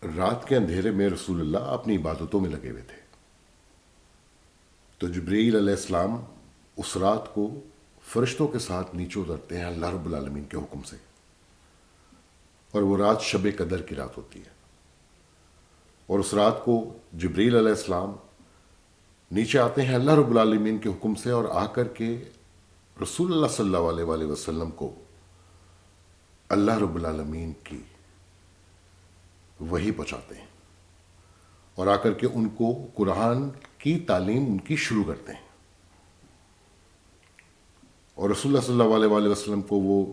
رات کے اندھیرے میں رسول اللہ اپنی عبادتوں میں لگے ہوئے تھے، تو جبرائیل علیہ السلام اس رات کو فرشتوں کے ساتھ نیچے اترتے ہیں اللہ رب العالمین کے حکم سے، اور وہ رات شب قدر کی رات ہوتی ہے۔ اور اس رات کو جبرائیل علیہ السلام نیچے آتے ہیں اللہ رب العالمین کے حکم سے، اور آ کر کے رسول اللہ صلی اللہ علیہ وآلہ وسلم کو اللہ رب العالمین کی وحی پہنچاتے ہیں، اور آ کر کے ان کو قرآن کی تعلیم ان کی شروع کرتے ہیں، اور رسول اللہ صلی اللہ علیہ وآلہ وسلم کو وہ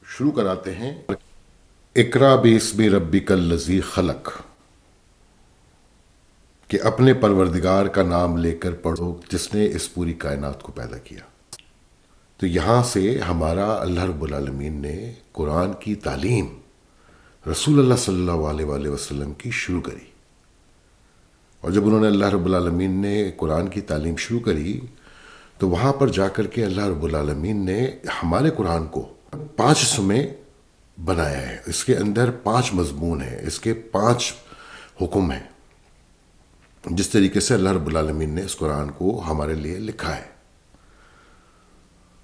شروع کراتے ہیں، اقرا باسم ربک الذی خلق، کہ اپنے پروردگار کا نام لے کر پڑھو جس نے اس پوری کائنات کو پیدا کیا۔ تو یہاں سے ہمارا اللہ رب العالمین نے قرآن کی تعلیم رسول اللہ صلی اللہ علیہ وآلہ وسلم کی شروع کری، اور جب انہوں نے اللہ رب العالمین نے قرآن کی تعلیم شروع کری تو وہاں پر جا کر کے اللہ رب العالمین نے ہمارے قرآن کو 5 حصوں میں بنایا ہے۔ اس کے اندر 5 مضمون ہیں، اس کے 5 حکم ہیں، جس طریقے سے اللہ رب العالمین نے اس قرآن کو ہمارے لیے لکھا ہے۔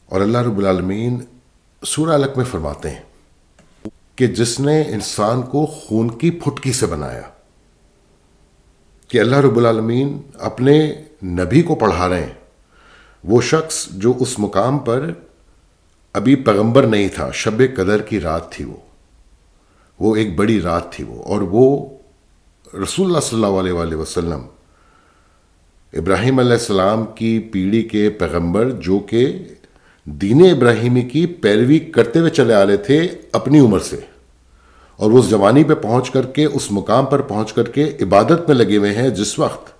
اور اللہ رب العالمین سورہ علق میں فرماتے ہیں کہ جس نے انسان کو خون کی پھٹکی سے بنایا، کہ اللہ رب العالمین اپنے نبی کو پڑھا رہے ہیں، وہ شخص جو اس مقام پر ابھی پیغمبر نہیں تھا، شب قدر کی رات تھی، وہ ایک بڑی رات تھی اور وہ رسول اللہ صلی اللہ علیہ وآلہ وسلم ابراہیم علیہ السلام کی پیڑھی کے پیغمبر، جو کہ دین ابراہیمی کی پیروی کرتے ہوئے چلے آ رہے تھے اپنی عمر سے، اور وہ اس جوانی پہ پہنچ کر کے، اس مقام پر پہنچ کر کے عبادت میں لگے ہوئے ہیں، جس وقت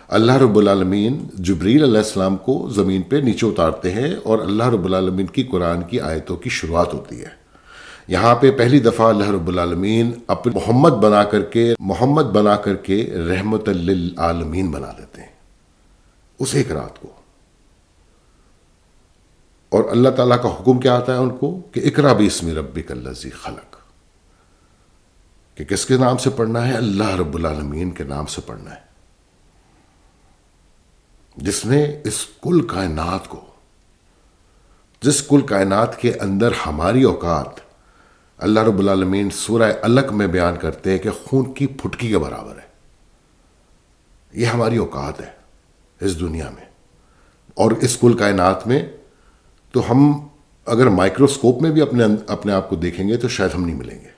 اللہ رب العالمین جبرائیل علیہ السلام کو زمین پہ نیچے اتارتے ہیں اور اللہ رب العالمین کی قرآن کی آیتوں کی شروعات ہوتی ہے۔ یہاں پہ پہلی دفعہ اللہ رب العالمین اپنے محمد بنا کر کے رحمت للعالمین بنا دیتے ہیں اس ایک رات کو۔ اور اللہ تعالیٰ کا حکم کیا آتا ہے ان کو کہ اقرا باسم ربک الذی خلق، کہ کس کے نام سے پڑھنا ہے؟ اللہ رب العالمین کے نام سے پڑھنا ہے، جس نے اس کل کائنات کو، جس کل کائنات کے اندر ہماری اوقات اللہ رب العالمین سورہ علق میں بیان کرتے ہیں کہ خون کی پھٹکی کے برابر ہے۔ یہ ہماری اوقات ہے اس دنیا میں اور اس کل کائنات میں۔ تو ہم اگر مائکروسکوپ میں بھی اپنے آپ کو دیکھیں گے تو شاید ہم نہیں ملیں گے۔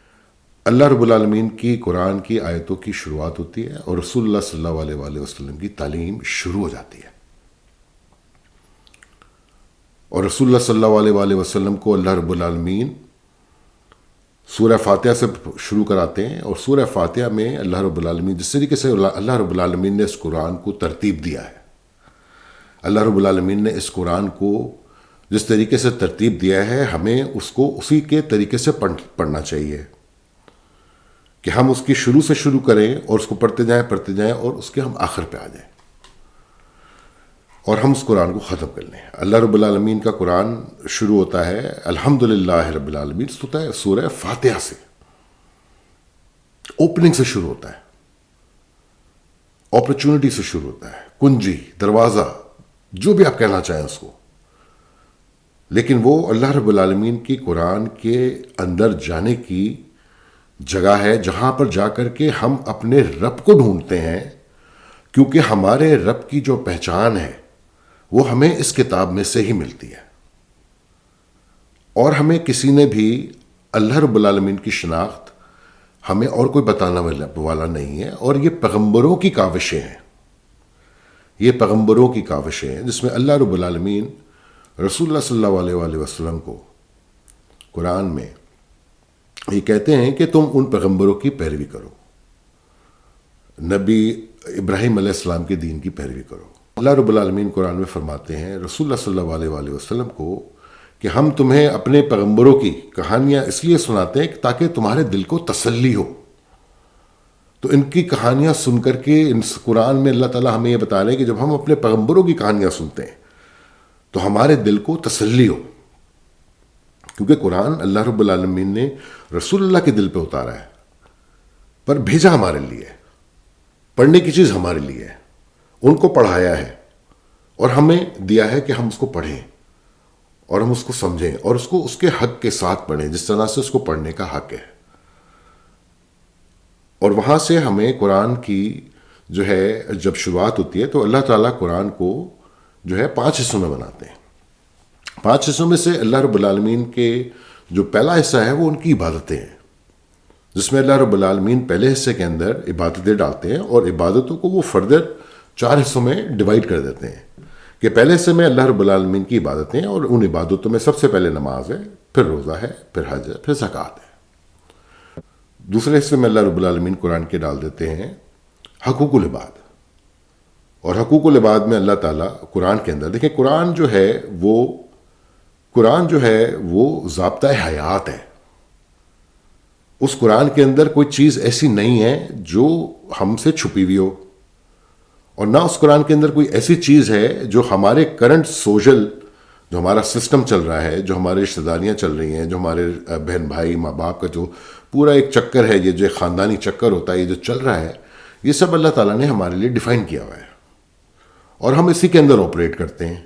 اللہ رب العالمین کی قرآن کی آیتوں کی شروعات ہوتی ہے اور رسول اللہ صلی اللہ علیہ وآلہ وسلم کی تعلیم شروع ہو جاتی ہے، اور رسول اللہ صلی اللہ علیہ وآلہ وسلم کو اللہ رب العالمین سورہ فاتحہ سے شروع کراتے ہیں، اور سورہ فاتحہ میں اللہ رب العالمین جس طریقے سے اللہ رب العالمین نے اس قرآن کو ترتیب دیا ہے، اللہ رب العالمین نے اس قرآن کو جس طریقے سے ترتیب دیا ہے، ہمیں اس کو اسی کے طریقے سے پڑھنا چاہیے، کہ ہم اس کی شروع سے شروع کریں اور اس کو پڑھتے جائیں اور اس کے ہم آخر پہ آ جائیں اور ہم اس قرآن کو ختم کر لیں۔ اللہ رب العالمین کا قرآن شروع ہوتا ہے الحمدللہ رب العالمین، سورہ فاتحہ سے، اوپننگ سے شروع ہوتا ہے، اپرچونٹی سے شروع ہوتا ہے، کنجی، دروازہ، جو بھی آپ کہنا چاہیں اس کو، لیکن وہ اللہ رب العالمین کی قرآن کے اندر جانے کی جگہ ہے، جہاں پر جا کر کے ہم اپنے رب کو ڈھونڈتے ہیں، کیونکہ ہمارے رب کی جو پہچان ہے وہ ہمیں اس کتاب میں سے ہی ملتی ہے، اور ہمیں کسی نے بھی اللہ رب العالمین کی شناخت ہمیں اور کوئی بتانا والا نہیں ہے، اور یہ پیغمبروں کی کاوشیں ہیں، یہ پیغمبروں کی کاوشیں ہیں، جس میں اللہ رب العالمین رسول اللہ صلی اللہ علیہ وآلہ وسلم کو قرآن میں یہ کہتے ہیں کہ تم ان پیغمبروں کی پیروی کرو، نبی ابراہیم علیہ السلام کے دین کی پیروی کرو۔ اللہ رب العالمین قرآن میں فرماتے ہیں رسول اللہ صلی اللہ علیہ وآلہ وسلم کو کہ ہم تمہیں اپنے پیغمبروں کی کہانیاں اس لیے سناتے ہیں تاکہ تمہارے دل کو تسلی ہو۔ تو ان کی کہانیاں سن کر کے قرآن میں اللہ تعالیٰ ہمیں یہ بتا رہے ہیں کہ جب ہم اپنے پیغمبروں کی کہانیاں سنتے ہیں تو ہمارے دل کو تسلی ہو، کیونکہ قرآن اللہ رب العالمین نے رسول اللہ کے دل پہ اتارا ہے، پر بھیجا ہمارے لیے، پڑھنے کی چیز ہمارے لیے ہے، ان کو پڑھایا ہے اور ہمیں دیا ہے کہ ہم اس کو پڑھیں اور ہم اس کو سمجھیں اور اس کو اس کے حق کے ساتھ پڑھیں جس طرح سے اس کو پڑھنے کا حق ہے۔ اور وہاں سے ہمیں قرآن کی جو ہے جب شروعات ہوتی ہے تو اللہ تعالیٰ قرآن کو جو ہے 5 حصوں میں بناتے ہیں۔ 5 حصوں میں سے اللہ رب العالمین کے جو پہلا حصہ ہے وہ ان کی عبادتیں ہیں، جس میں اللہ رب العالمین پہلے حصے کے اندر عبادتیں ڈالتے ہیں اور عبادتوں کو وہ فردر 4 حصوں میں ڈیوائڈ کر دیتے ہیں کہ پہلے حصے میں اللہ رب العالمین کی عبادتیں ہیں اور ان عبادتوں میں سب سے پہلے نماز ہے، پھر روزہ ہے، پھر حج ہے، پھر زکوٰۃ ہے۔ دوسرے حصے میں اللہ رب العالمین قرآن کے ڈال دیتے ہیں حقوق العباد، اور حقوق العباد میں اللہ تعالیٰ قرآن کے اندر دیکھیں قرآن جو ہے وہ ضابطۂ حیات ہے۔ اس قرآن کے اندر کوئی چیز ایسی نہیں ہے جو ہم سے چھپی ہوئی ہو، اور نہ اس قرآن کے اندر کوئی ایسی چیز ہے جو ہمارے کرنٹ سوشل جو ہمارا سسٹم چل رہا ہے، جو ہماری رشتہ داریاں چل رہی ہیں، جو ہمارے بہن بھائی ماں باپ کا جو پورا ایک چکر ہے، یہ جو خاندانی چکر ہوتا ہے، یہ جو چل رہا ہے، یہ سب اللہ تعالیٰ نے ہمارے لیے ڈیفائن کیا ہوا ہے اور ہم اسی کے اندر آپریٹ کرتے ہیں۔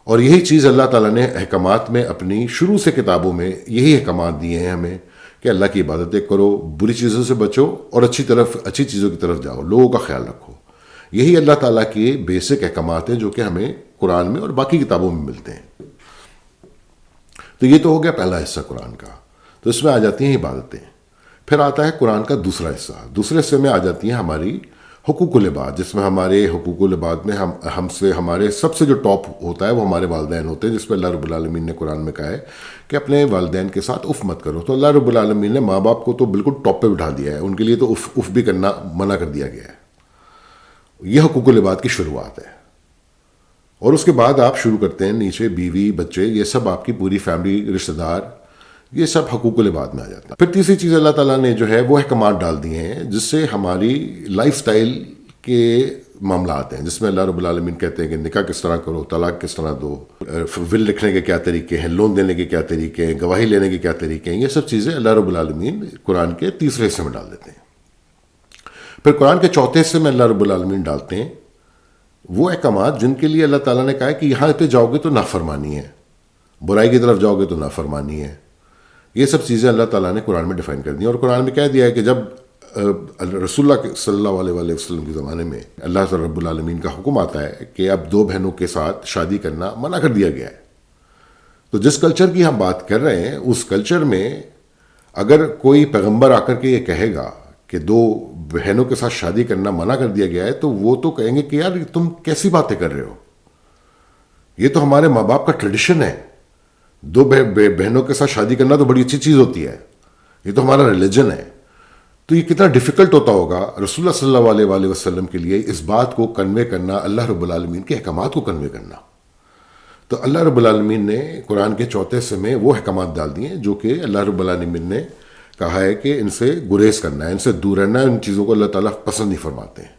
اور یہی چیز اللہ تعالیٰ نے احکامات میں اپنی شروع سے کتابوں میں یہی احکامات دیے ہیں ہمیں کہ اللہ کی عبادتیں کرو، بری چیزوں سے بچو اور اچھی چیزوں کی طرف جاؤ، لوگوں کا خیال رکھو۔ یہی اللہ تعالیٰ کے بیسک احکامات ہیں جو کہ ہمیں قرآن میں اور باقی کتابوں میں ملتے ہیں۔ تو یہ تو ہو گیا پہلا حصہ قرآن کا، تو اس میں آ جاتی ہیں عبادتیں۔ پھر آتا ہے قرآن کا دوسرا حصہ، دوسرے حصے میں آ جاتی ہیں ہماری حقوق العباد، جس میں ہمارے حقوق العباد میں ہم سے ہمارے سب سے جو ٹاپ ہوتا ہے وہ ہمارے والدین ہوتے ہیں، جس پہ اللہ رب العالمین نے قرآن میں کہا ہے کہ اپنے والدین کے ساتھ اف مت کرو۔ تو اللہ رب العالمین نے ماں باپ کو تو بالکل ٹاپ پہ بٹھا دیا ہے، ان کے لیے تو اف بھی کرنا منع کر دیا گیا ہے۔ یہ حقوق العباد کی شروعات ہے، اور اس کے بعد آپ شروع کرتے ہیں نیچے بیوی بچے، یہ سب آپ کی پوری فیملی، رشتہ دار، یہ سب حقوق العباد میں آ جاتا ہے۔ پھر تیسری چیز اللہ تعالیٰ نے جو ہے وہ احکامات ڈال دیے ہیں جس سے ہماری لائف سٹائل کے معاملات ہیں، جس میں اللہ رب العالمین کہتے ہیں کہ نکاح کس طرح کرو، طلاق کس طرح دو، ول لکھنے کے کیا طریقے ہیں، لون دینے کے کیا طریقے ہیں، گواہی لینے کے کیا طریقے ہیں، یہ سب چیزیں اللہ رب العالمین قرآن کے تیسرے حصے میں ڈال دیتے ہیں۔ پھر قرآن کے چوتھے حصے میں اللہ رب العالمین ڈالتے ہیں وہ احکامات جن کے لیے اللہ تعالیٰ نے کہا ہے کہ یہاں پہ جاؤ گے تو نافرمانی ہے، برائی کی طرف جاؤ گے تو نافرمانی ہے۔ یہ سب چیزیں اللہ تعالیٰ نے قرآن میں ڈیفائن کر دی ہیں، اور قرآن میں کہہ دیا ہے کہ جب رسول اللہ صلی اللہ علیہ وسلم کے زمانے میں اللہ رب العالمین کا حکم آتا ہے کہ اب 2 بہنوں کے ساتھ شادی کرنا منع کر دیا گیا ہے، تو جس کلچر کی ہم بات کر رہے ہیں اس کلچر میں اگر کوئی پیغمبر آ کر کے یہ کہے گا کہ 2 بہنوں کے ساتھ شادی کرنا منع کر دیا گیا ہے، تو وہ تو کہیں گے کہ یار تم کیسی باتیں کر رہے ہو، یہ تو ہمارے ماں باپ کا ٹریڈیشن ہے، 2 بہنوں کے ساتھ شادی کرنا تو بڑی اچھی چیز ہوتی ہے، یہ تو ہمارا ریلیجن ہے۔ تو یہ کتنا ڈیفیکلٹ ہوتا ہوگا رسول اللہ صلی اللہ علیہ وسلم کے لیے اس بات کو کنوے کرنا، اللہ رب العالمین کے احکامات کو کنوے کرنا۔ تو اللہ رب العالمین نے قرآن کے چوتھے حصے میں وہ احکامات ڈال دیے جو کہ اللہ رب العالمین نے کہا ہے کہ ان سے گریز کرنا ہے، ان سے دور رہنا ہے، ان چیزوں کو اللہ تعالیٰ پسند نہیں فرماتے ہیں۔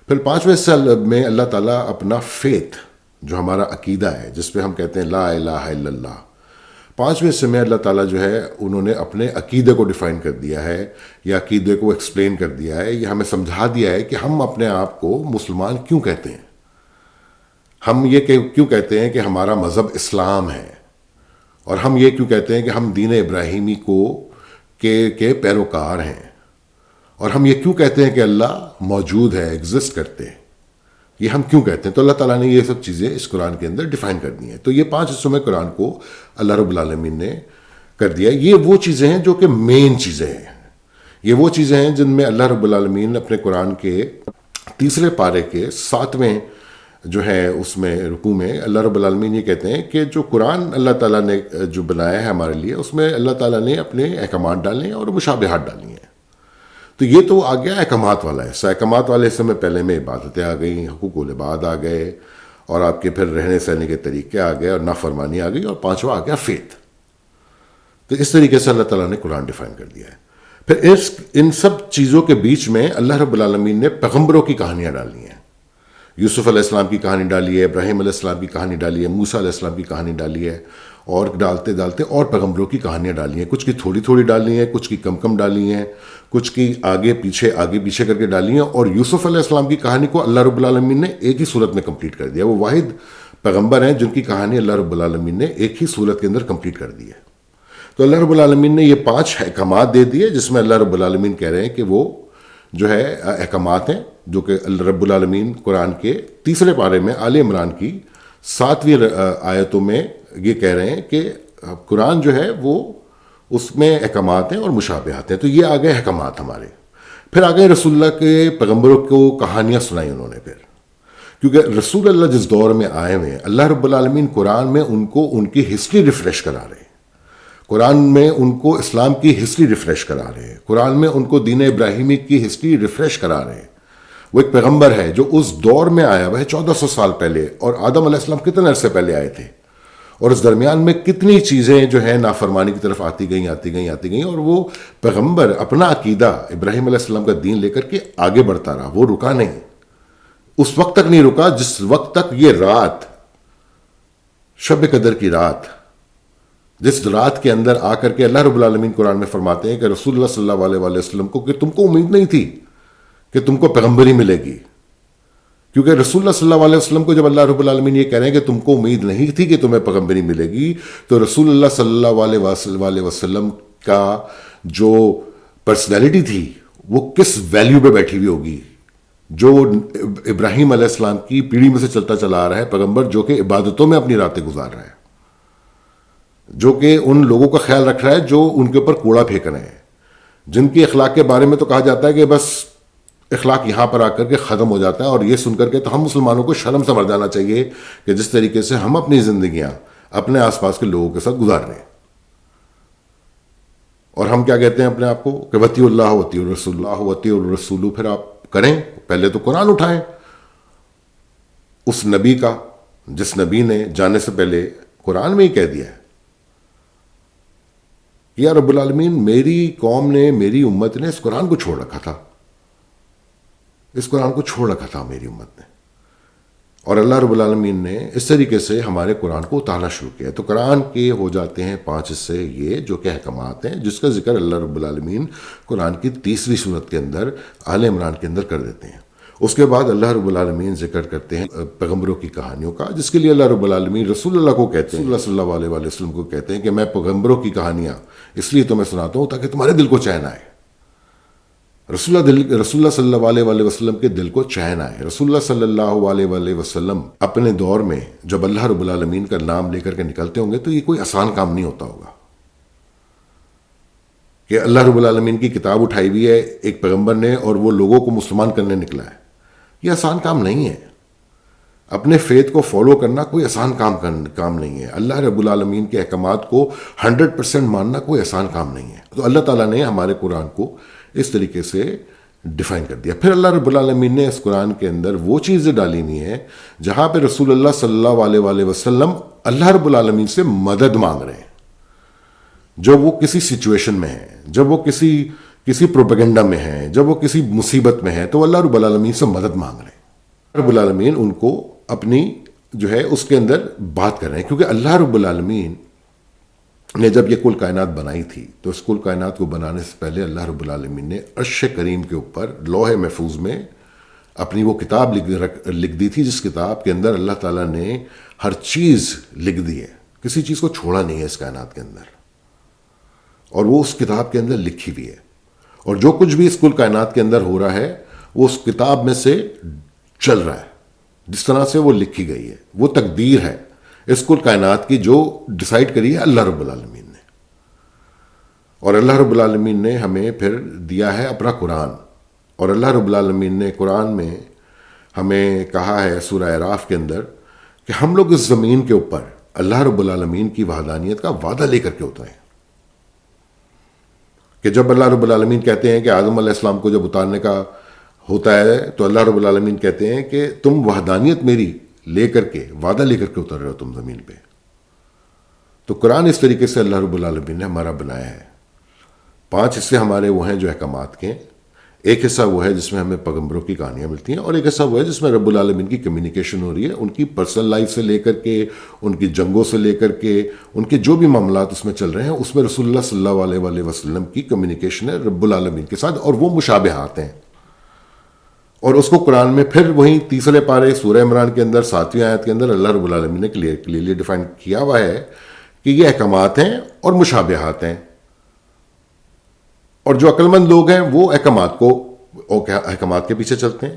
پھر 5ویں حصے میں اللہ تعالیٰ اپنا فیتھ جو ہمارا عقیدہ ہے، جس پہ ہم کہتے ہیں لا الہ الا اللہ، 5ویں حصے میں اللہ تعالیٰ جو ہے انہوں نے اپنے عقیدے کو ڈیفائن کر دیا ہے، یا عقیدے کو ایکسپلین کر دیا ہے، یا ہمیں سمجھا دیا ہے کہ ہم اپنے آپ کو مسلمان کیوں کہتے ہیں، ہم یہ کیوں کہتے ہیں کہ ہمارا مذہب اسلام ہے، اور ہم یہ کیوں کہتے ہیں کہ ہم دین ابراہیمی کے پیروکار ہیں، اور ہم یہ کیوں کہتے ہیں کہ اللہ موجود ہے، ایگزسٹ کرتے ہیں، یہ ہم کیوں کہتے ہیں۔ تو اللہ تعالیٰ نے یہ سب چیزیں اس قرآن کے اندر ڈیفائن کر دی ہیں۔ تو یہ 5 حصوں میں قرآن کو اللہ رب العالمین نے کر دیا۔ یہ وہ چیزیں ہیں جو کہ مین چیزیں ہیں، یہ وہ چیزیں ہیں جن میں اللہ رب العالمین اپنے قرآن کے تیسرے پارے کے 7ویں جو ہے اس میں رکوع میں اللہ رب العالمین یہ کہتے ہیں کہ جو قرآن اللہ تعالیٰ نے جو بنایا ہے ہمارے لیے، اس میں اللہ تعالیٰ نے اپنے احکامات ڈالے ہیں اور مشابہات ڈالی ہیں۔ تو یہ تو آ گیا احکامات والا حصہ۔ احکامات والے حصے میں پہلے میں عبادتیں آ گئیں، حقوق العباد آ گئے، اور آپ کے پھر رہنے سہنے کے طریقے آ گئے، اور نافرمانی آ گئی، اور 5واں آ گیا فیتھ۔ تو اس طریقے سے اللہ تعالیٰ نے قرآن ڈیفائن کر دیا ہے۔ پھر ان سب چیزوں کے بیچ میں اللہ رب العالمین نے پیغمبروں کی کہانیاں ڈالی ہیں۔ یوسف علیہ السلام کی کہانی ڈالی ہے، ابراہیم علیہ السلام کی کہانی ڈالی ہے، موسیٰ علیہ السلام کی کہانی ڈالی ہے، اور ڈالتے ڈالتے اور پیغمبروں کی کہانیاں ڈالی ہیں، کچھ کی تھوڑی تھوڑی ڈالی ہیں، کچھ کی کم کم ڈالی ہیں، کچھ کی آگے پیچھے کر کے ڈالی ہیں، اور یوسف علیہ السلام کی کہانی کو اللہ رب العالمین نے ایک ہی صورت میں کمپلیٹ کر دیا۔ وہ واحد پیغمبر ہیں جن کی کہانی اللہ رب العالمین نے ایک ہی صورت کے اندر کمپلیٹ کر دی ہے۔ تو اللہ رب العالمین نے یہ 5 احکامات دے دیے، جس میں اللہ رب العالمین کہہ رہے ہیں کہ وہ جو ہے احکامات ہیں جو کہ اللہ رب العالمین قرآن کے 3 پارے میں آل عمران کی 7ویں آیتوں میں یہ کہہ رہے ہیں کہ قرآن جو ہے وہ اس میں احکامات ہیں اور مشابہات ہیں۔ تو یہ آ گئے احکامات ہمارے۔ پھر آگے رسول اللہ کے پیغمبروں کو کہانیاں سنائی انہوں نے، پھر کیونکہ رسول اللہ جس دور میں آئے ہوئے ہیں، اللہ رب العالمین قرآن میں ان کو ان کی ہسٹری ریفریش کرا رہے ہیں، قرآن میں ان کو اسلام کی ہسٹری ریفریش کرا رہے ہیں، قرآن میں ان کو دین ابراہیمی کی ہسٹری ریفریش کرا رہے ہیں۔ وہ ایک پیغمبر ہے جو اس دور میں آیا ہوا ہے 1400 سال پہلے، اور آدم علیہ السلام کتنے عرصے پہلے آئے تھے، اور اس درمیان میں کتنی چیزیں جو ہیں نافرمانی کی طرف آتی گئیں، اور وہ پیغمبر اپنا عقیدہ ابراہیم علیہ السلام کا دین لے کر کے آگے بڑھتا رہا، وہ رکا نہیں، اس وقت تک نہیں رکا جس وقت تک یہ رات، شب قدر کی رات، جس رات کے اندر آ کر کے اللہ رب العالمین قرآن میں فرماتے ہیں کہ رسول اللہ صلی اللہ علیہ وسلم کو کہ تم کو امید نہیں تھی کہ تم کو پیغمبری ملے گی، کیونکہ رسول اللہ صلی اللہ علیہ وسلم کو جب اللہ رب العالمین یہ کہہ رہے ہیں کہ تم کو امید نہیں تھی کہ تمہیں پیغمبری ملے گی، تو رسول اللہ صلی اللہ علیہ وسلم کا جو پرسنالٹی تھی وہ کس ویلیو پہ بیٹھی ہوئی ہوگی، جو ابراہیم علیہ السلام کی پیڑھی میں سے چلتا چلا آ رہا ہے، پیغمبر جو کہ عبادتوں میں اپنی راتیں گزار رہا ہے، جو کہ ان لوگوں کا خیال رکھ رہا ہے جو ان کے اوپر کوڑا پھینک رہے ہیں، جن کی اخلاق کے بارے میں تو کہا جاتا ہے کہ بس اخلاق یہاں پر آ کر کے ختم ہو جاتا ہے، اور یہ سن کر کے تو ہم مسلمانوں کو شرم سے مر جانا چاہیے کہ جس طریقے سے ہم اپنی زندگیاں اپنے آس پاس کے لوگوں کے ساتھ گزار رہے ہیں، اور ہم کیا کہتے ہیں اپنے آپ کو کہ وطیع اللہ وطیع الرسول، اللہ وطیع الرسول، پھر آپ کریں، پہلے تو قرآن اٹھائیں اس نبی کا جس نبی نے جانے سے پہلے قرآن میں ہی کہہ دیا ہے، یا رب العالمین میری قوم نے، میری امت نے اس قرآن کو چھوڑ رکھا تھا، اس قرآن کو چھوڑ رکھا تھا میری امت نے، اور اللہ رب العالمین نے اس طریقے سے ہمارے قرآن کو اتارنا شروع کیا۔ تو قرآن کے ہو جاتے ہیں 5 حصے، یہ جو کہ احکامات ہیں، جس کا ذکر اللہ رب العالمین قرآن کی 30ویں سورت کے اندر آل عمران کے اندر کر دیتے ہیں۔ اس کے بعد اللہ رب العالمین ذکر کرتے ہیں پیغمبروں کی کہانیوں کا، جس کے لیے اللہ رب العالمین رسول اللہ کو کہتے ہیں، رسول اللہ صلی اللہ علیہ وسلم کو کہتے ہیں کہ میں پیغمبروں کی کہانیاں اس لیے تمہیں سناتا ہوں تاکہ تمہارے دل کو چین آئے، رسول اللہ صلی اللہ علیہ وسلم کے دل کو چین آئے۔ رسول اللہ صلی اللہ علیہ وسلم اپنے دور میں جب اللہ رب العالمین کا نام لے کر کے نکلتے ہوں گے تو یہ کوئی آسان کام نہیں ہوتا ہوگا کہ اللہ رب العالمین کی کتاب اٹھائی ہوئی ہے ایک پیغمبر نے اور وہ لوگوں کو مسلمان کرنے نکلا ہے، یہ آسان کام نہیں ہے۔ اپنے فیتھ کو فالو کرنا کوئی آسان کام نہیں ہے، اللہ رب العالمین کے احکامات کو 100% ماننا کوئی آسان کام نہیں ہے۔ تو اللہ تعالیٰ نے ہمارے قرآن کو اس طریقے سے ڈیفائن کر دیا۔ پھر اللہ رب العالمین نے اس قرآن کے اندر وہ چیزیں ڈالی ہوئی ہیں جہاں پہ رسول اللہ صلی اللہ علیہ وسلم اللہ رب العالمین سے مدد مانگ رہے ہیں، جب وہ کسی سچویشن میں ہیں، جب وہ کسی پروپیگنڈا میں ہیں، جب وہ کسی مصیبت میں ہیں، تو اللہ رب العالمین سے مدد مانگ رہے ہیں۔ رب العالمین ان کو اپنی جو ہے اس کے اندر بات کر رہے ہیں، کیونکہ اللہ رب العالمین نے جب یہ کل کائنات بنائی تھی تو اس کل کائنات کو بنانے سے پہلے اللہ رب العالمین نے عرش کریم کے اوپر لوح محفوظ میں اپنی وہ کتاب لکھ دی تھی، جس کتاب کے اندر اللہ تعالیٰ نے ہر چیز لکھ دی ہے، کسی چیز کو چھوڑا نہیں ہے اس کائنات کے اندر، اور وہ اس کتاب کے اندر لکھی ہوئی ہے، اور جو کچھ بھی اس کل کائنات کے اندر ہو رہا ہے وہ اس کتاب میں سے چل رہا ہے، جس طرح سے وہ لکھی گئی ہے، وہ تقدیر ہے اس کل کائنات کی جو ڈیسائیڈ کری ہے اللہ رب العالمین نے۔ اور اللہ رب العالمین نے ہمیں پھر دیا ہے اپنا قرآن، اور اللہ رب العالمین نے قرآن میں ہمیں کہا ہے سورہ اعراف کے اندر کہ ہم لوگ اس زمین کے اوپر اللہ رب العالمین کی وحدانیت کا وعدہ لے کر کے اترے، کہ جب اللہ رب العالمین کہتے ہیں کہ آدم علیہ السلام کو جب اتارنے کا ہوتا ہے تو اللہ رب العالمین کہتے ہیں کہ تم وحدانیت میری لے کر کے وعدہ لے کر کے اتر رہے ہو تم زمین پہ۔ تو قرآن اس طریقے سے اللہ رب العالمین نے ہمارا بنایا ہے۔ 5 حصے ہمارے وہ ہیں جو احکامات کے، ایک حصہ وہ ہے جس میں ہمیں پیغمبروں کی کہانیاں ملتی ہیں، اور ایک حصہ وہ ہے جس میں رب العالمین کی کمیونیکیشن ہو رہی ہے، ان کی پرسنل لائف سے لے کر کے، ان کی جنگوں سے لے کر کے، ان کے جو بھی معاملات اس میں چل رہے ہیں، اس میں رسول اللہ صلی اللہ علیہ وآلہ وسلم کی کمیونیکیشن ہے رب العالمین کے ساتھ، اور وہ مشابہات ہیں۔ اور اس کو قرآن میں پھر وہیں تیسرے پارے سورہ عمران کے اندر 7ویں آیت کے اندر اللہ رب العالمین نے کلیئرلی ڈیفائن کیا ہوا ہے کہ یہ احکامات ہیں اور مشابہات ہیں، اور جو عقل مند لوگ ہیں وہ احکامات کے پیچھے چلتے ہیں،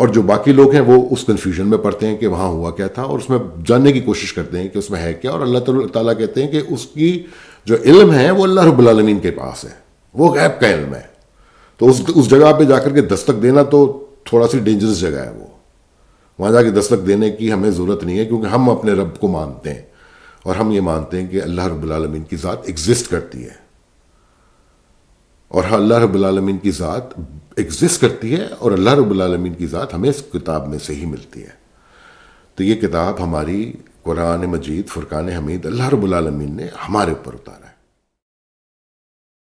اور جو باقی لوگ ہیں وہ اس کنفیوژن میں پڑتے ہیں کہ وہاں ہوا کیا تھا، اور اس میں جاننے کی کوشش کرتے ہیں کہ اس میں ہے کیا، اور اللہ تعالیٰ کہتے ہیں کہ اس کی جو علم ہے وہ اللہ رب العالمین کے پاس ہے، وہ غیب کا علم ہے۔ تو اس جگہ پہ جا کر کے دستک دینا تو تھوڑا سی ڈینجرس جگہ ہے، وہ وہاں جا کے دستک دینے کی ہمیں ضرورت نہیں ہے، کیونکہ ہم اپنے رب کو مانتے ہیں، اور ہم یہ مانتے ہیں کہ اللہ رب العالمین کی ذات ایگزسٹ کرتی ہے، اور اللہ رب العالمین کی ذات ایگزسٹ کرتی ہے، اور اللہ رب العالمین کی ذات ہمیں اس کتاب میں سے ہی ملتی ہے۔ تو یہ کتاب ہماری قرآن مجید فرقان حمید اللہ رب العالمین نے ہمارے اوپر اتارا ہے۔